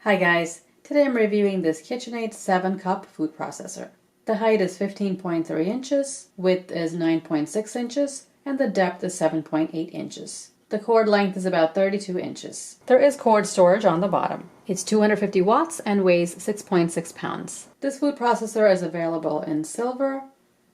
Hi guys, today I'm reviewing this KitchenAid 7-cup food processor. The height is 15.3 inches, width is 9.6 inches, and the depth is 7.8 inches. The cord length is about 32 inches. There is cord storage on the bottom. It's 250 watts and weighs 6.6 pounds. This food processor is available in silver,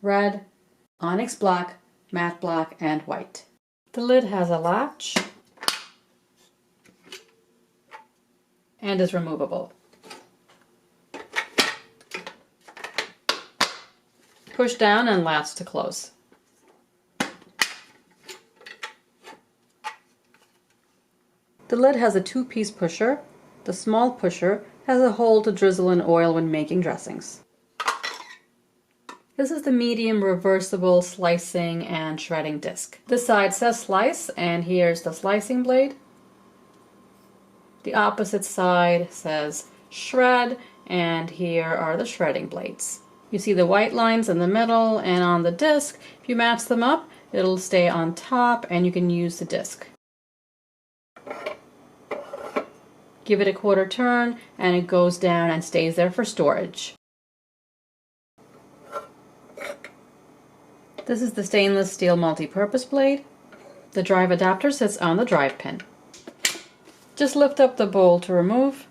red, onyx black, matte black, and white. The lid has a latch and is removable. Push down and latch to close. The lid has a 2-piece pusher. The small pusher has a hole to drizzle in oil when making dressings. This is the medium reversible slicing and shredding disc. This side says slice, and here's the slicing blade. The opposite side says shred, and here are the shredding blades. You see the white lines in the middle and on the disc. If you match them up, it'll stay on top and you can use the disc. Give it a quarter turn and it goes down and stays there for storage. This is the stainless steel multi-purpose blade. The drive adapter sits on the drive pin. Just lift up the bowl to remove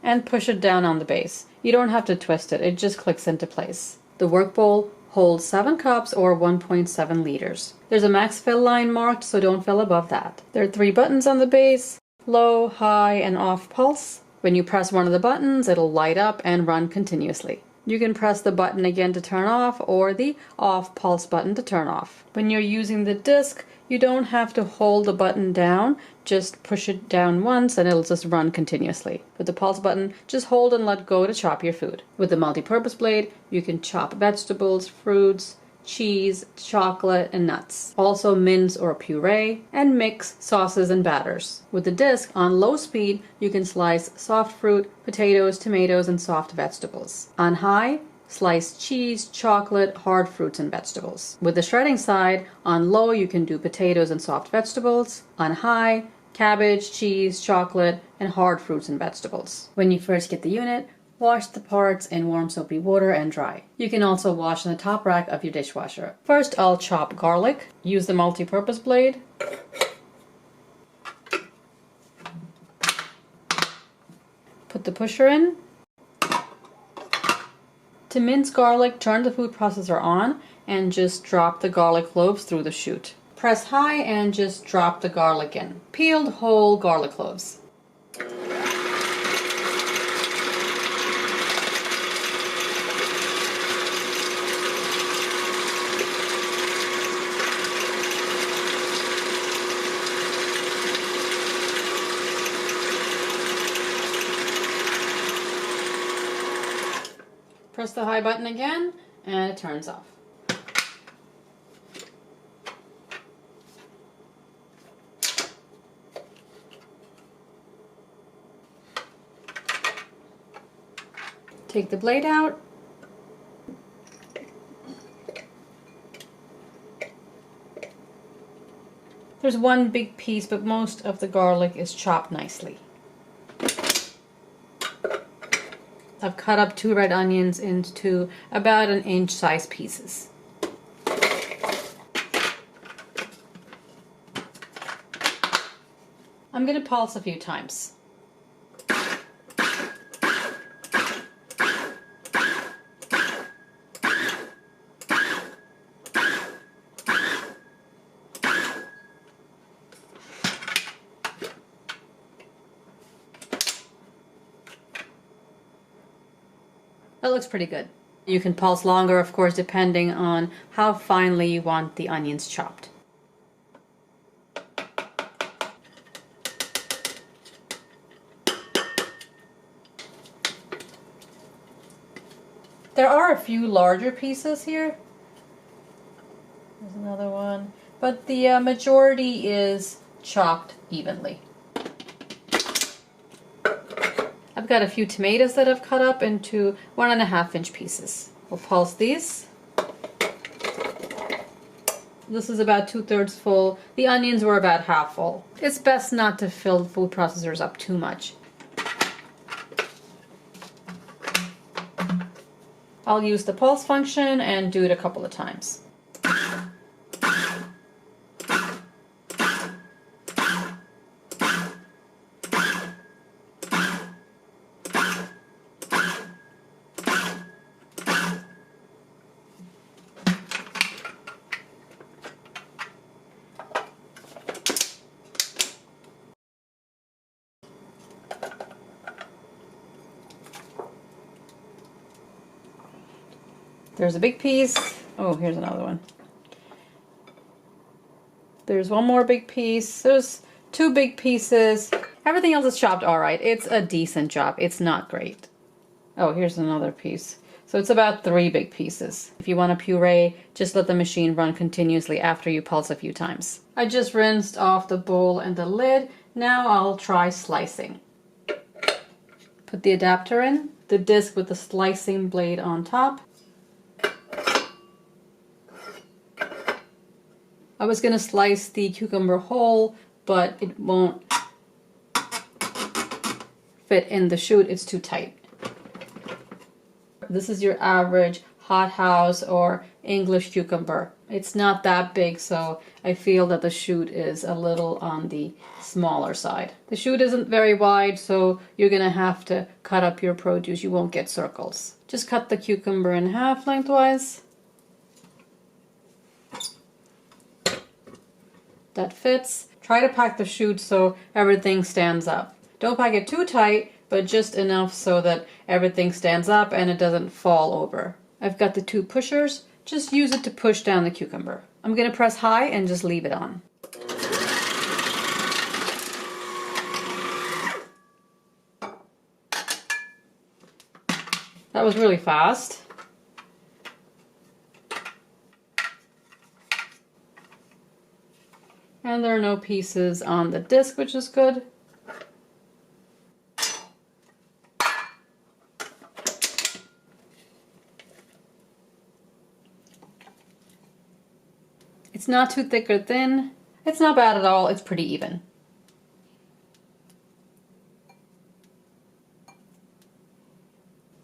and push it down on the base. You don't have to twist it, it just clicks into place. The work bowl holds 7 cups or 1.7 liters. There's a max fill line marked, so don't fill above that. There are 3 buttons on the base: low, high, and off pulse. When you press one of the buttons, it'll light up and run continuously. You can press the button again to turn off or the off pulse button to turn off. When you're using the disc, you don't have to hold the button down, just push it down once and it'll just run continuously. With the pulse button, just hold and let go to chop your food. With the multi-purpose blade, you can chop vegetables, fruits, cheese, chocolate, and nuts. Also mince or puree, and mix sauces and batters. With the disc, on low speed, you can slice soft fruit, potatoes, tomatoes, and soft vegetables. On high, slice cheese, chocolate, hard fruits, and vegetables. With the shredding side, on low you can do potatoes and soft vegetables. On high, cabbage, cheese, chocolate, and hard fruits and vegetables. When you first get the unit, wash the parts in warm soapy water and dry. You can also wash in the top rack of your dishwasher. First, I'll chop garlic. Use the multi-purpose blade. Put the pusher in. To mince garlic, turn the food processor on and just drop the garlic cloves through the chute. Press high and just drop the garlic in. Peeled whole garlic cloves. Press the high button again, and it turns off. Take the blade out. There's one big piece, but most of the garlic is chopped nicely. I've cut up 2 red onions into about 1-inch size pieces. I'm going to pulse a few times. That looks pretty good. You can pulse longer, of course, depending on how finely you want the onions chopped. There are a few larger pieces here. There's another one. But the majority is chopped evenly. I've got a few tomatoes that I've cut up into 1.5-inch pieces. We'll pulse these. This is about 2/3 full. The onions were about half full. It's best not to fill food processors up too much. I'll use the pulse function and do it a couple of times. There's a big piece. Oh, here's another one. There's one more big piece. There's 2 big pieces. Everything else is chopped all right. It's a decent job. It's not great. Oh, here's another piece. So it's about 3 big pieces. If you want a puree, just let the machine run continuously after you pulse a few times. I just rinsed off the bowl and the lid. Now I'll try slicing. Put the adapter in, the disc with the slicing blade on top. I was going to slice the cucumber whole, but it won't fit in the chute. It's too tight. This is your average hothouse or English cucumber. It's not that big, so I feel that the chute is a little on the smaller side. The chute isn't very wide, so you're going to have to cut up your produce. You won't get circles. Just cut the cucumber in half lengthwise. That fits. Try to pack the chute so everything stands up. Don't pack it too tight, but just enough so that everything stands up and it doesn't fall over. I've got the 2 pushers. Just use it to push down the cucumber. I'm going to press high and just leave it on. That was really fast. And there are no pieces on the disc, which is good. It's not too thick or thin. It's not bad at all. It's pretty even.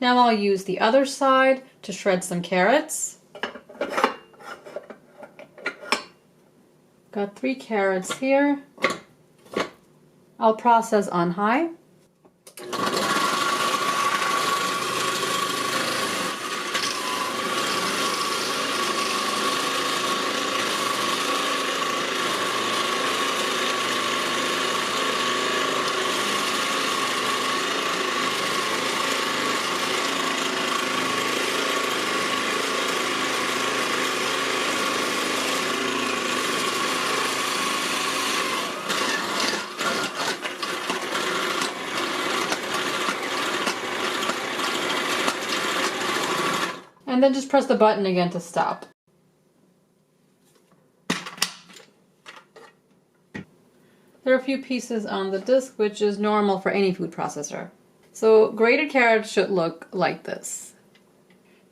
Now I'll use the other side to shred some carrots. Got 3 carrots here. I'll process on high. And then just press the button again to stop. There are a few pieces on the disc, which is normal for any food processor. So grated carrots should look like this.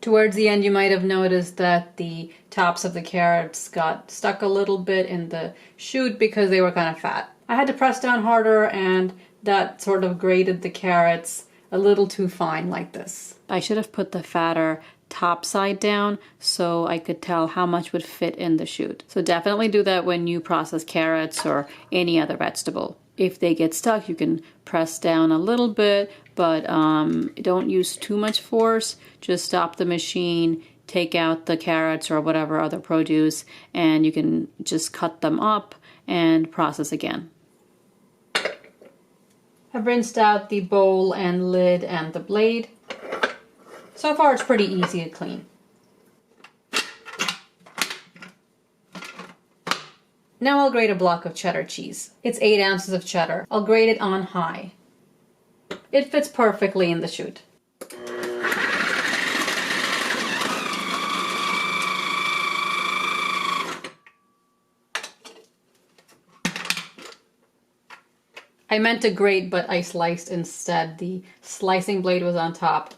Towards the end, you might have noticed that the tops of the carrots got stuck a little bit in the chute because they were kind of fat. I had to press down harder, and that sort of grated the carrots a little too fine like this. I should have put the fatter top side down so I could tell how much would fit in the chute. So definitely do that when you process carrots or any other vegetable. If they get stuck, you can press down a little bit, but don't use too much force. Just stop the machine, take out the carrots or whatever other produce, and you can just cut them up and process again. I've rinsed out the bowl and lid and the blade. So far it's pretty easy to clean. Now I'll grate a block of cheddar cheese. It's 8 ounces of cheddar. I'll grate it on high. It fits perfectly in the chute. I meant to grate, but I sliced instead. The slicing blade was on top.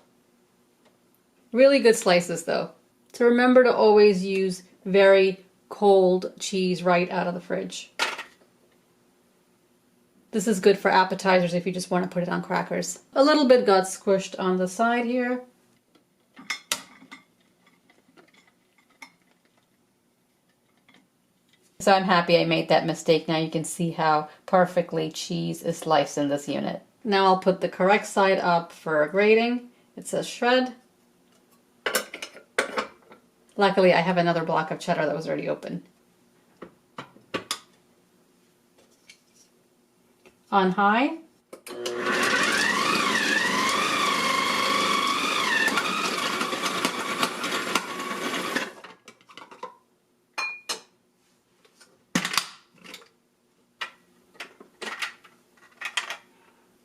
Really good slices though. So remember to always use very cold cheese right out of the fridge. This is good for appetizers if you just want to put it on crackers. A little bit got squished on the side here. So I'm happy I made that mistake. Now you can see how perfectly cheese is sliced in this unit. Now I'll put the correct side up for grating. It says shred. Luckily I have another block of cheddar that was already open. On high.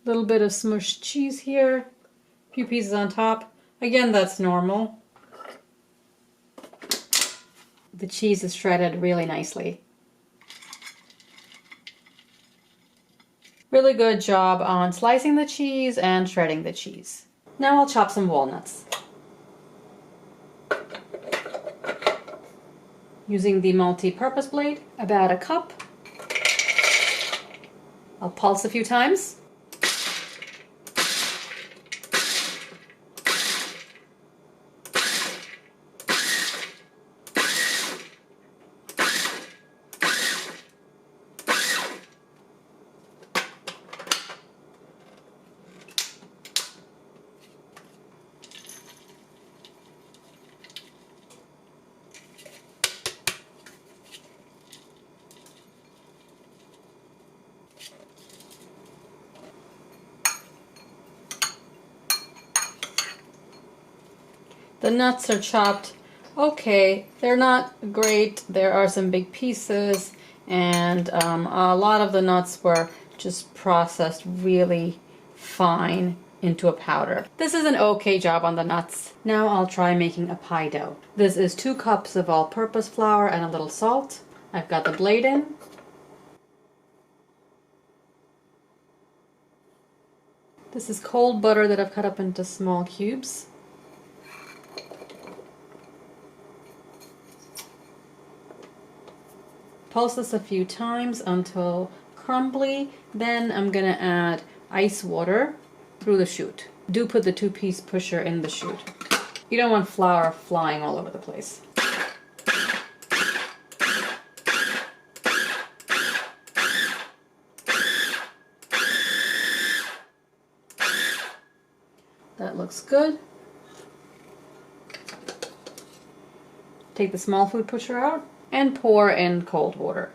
Little bit of smushed cheese here, a few pieces on top. Again, that's normal. The cheese is shredded really nicely. Really good job on slicing the cheese and shredding the cheese. Now I'll chop some walnuts. Using the multi-purpose blade, about a cup. I'll pulse a few times. The nuts are chopped okay. They're not great. There are some big pieces, and a lot of the nuts were just processed really fine into a powder. This is an okay job on the nuts. Now I'll try making a pie dough. This is 2 cups of all-purpose flour and a little salt. I've got the blade in. This is cold butter that I've cut up into small cubes. Pulse this a few times until crumbly. Then I'm gonna add ice water through the chute. Do put the 2-piece pusher in the chute. You don't want flour flying all over the place. That looks good. Take the small food pusher out and pour in cold water.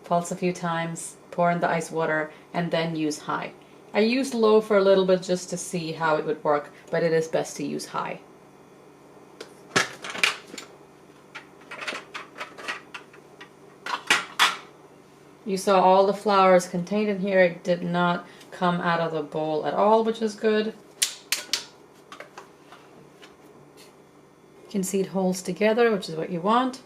Pulse a few times, pour in the ice water, and then use high. I used low for a little bit just to see how it would work, but it is best to use high. You saw all the flour is contained in here. It did not come out of the bowl at all, which is good. You can see it holds together, which is what you want.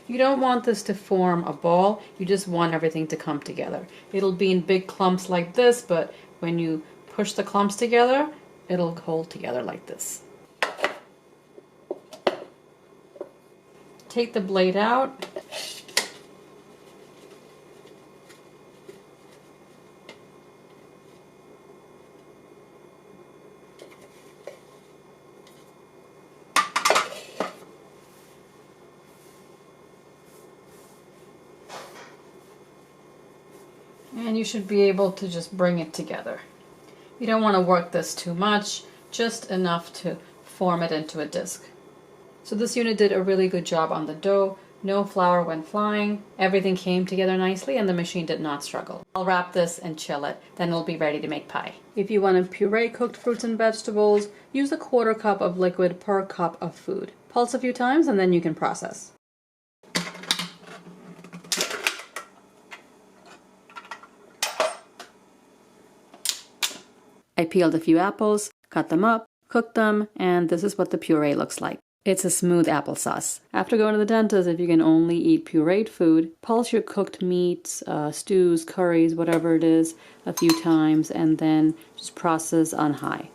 You don't want this to form a ball, you just want everything to come together. It'll be in big clumps like this, but when you push the clumps together, it'll hold together like this. Take the blade out. And you should be able to just bring it together. You don't want to work this too much, just enough to form it into a disc. So this unit did a really good job on the dough. No flour went flying. Everything came together nicely and the machine did not struggle. I'll wrap this and chill it, then it'll be ready to make pie. If you want to puree cooked fruits and vegetables, use a 1/4 cup of liquid per cup of food. Pulse a few times and then you can process. I peeled a few apples, cut them up, cooked them, and this is what the puree looks like. It's a smooth applesauce. After going to the dentist, if you can only eat pureed food, pulse your cooked meats, stews, curries, whatever it is, a few times, and then just process on high.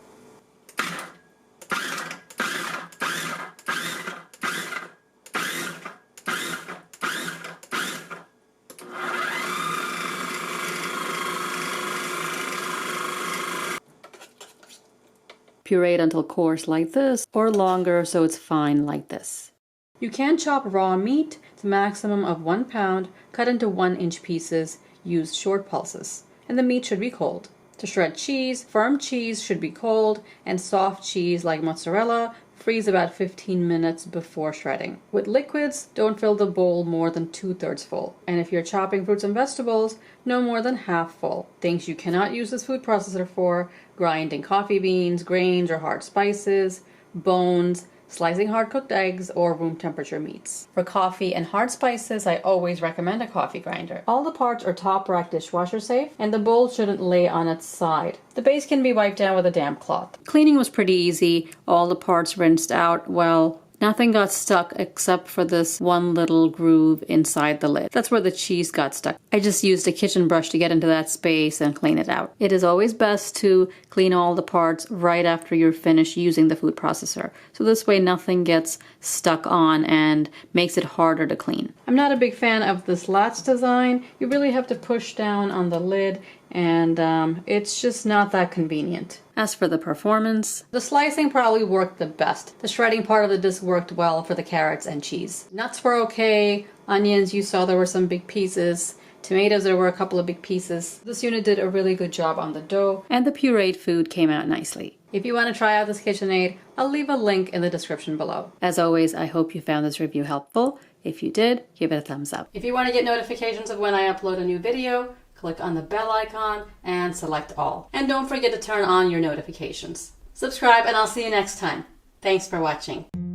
Pureed until coarse like this, or longer so it's fine like this. You can chop raw meat to a maximum of 1 pound, cut into 1-inch pieces, use short pulses, and the meat should be cold. To shred cheese, firm cheese should be cold, and soft cheese like mozzarella, freeze about 15 minutes before shredding. With liquids, don't fill the bowl more than 2/3 full. And if you're chopping fruits and vegetables, no more than half full. Things you cannot use this food processor for: grinding coffee beans, grains or hard spices, bones, slicing hard-cooked eggs, or room temperature meats. For coffee and hard spices, I always recommend a coffee grinder. All the parts are top rack dishwasher safe, and the bowl shouldn't lay on its side. The base can be wiped down with a damp cloth. Cleaning was pretty easy. All the parts rinsed out well. Nothing got stuck except for this one little groove inside the lid. That's where the cheese got stuck. I just used a kitchen brush to get into that space and clean it out. It is always best to clean all the parts right after you're finished using the food processor. So this way nothing gets stuck on and makes it harder to clean. I'm not a big fan of this latch design. You really have to push down on the lid, and it's just not that convenient. As for the performance, the slicing probably worked the best. The shredding part of the disc worked well for the carrots and cheese. Nuts were okay. Onions, you saw there were some big pieces. Tomatoes, there were a couple of big pieces. This unit did a really good job on the dough, and the pureed food came out nicely. If you want to try out this KitchenAid, I'll leave a link in the description below. As always, I hope you found this review helpful. If you did, give it a thumbs up. If you want to get notifications of when I upload a new video, click on the bell icon and select all. And don't forget to turn on your notifications. Subscribe, and I'll see you next time. Thanks for watching.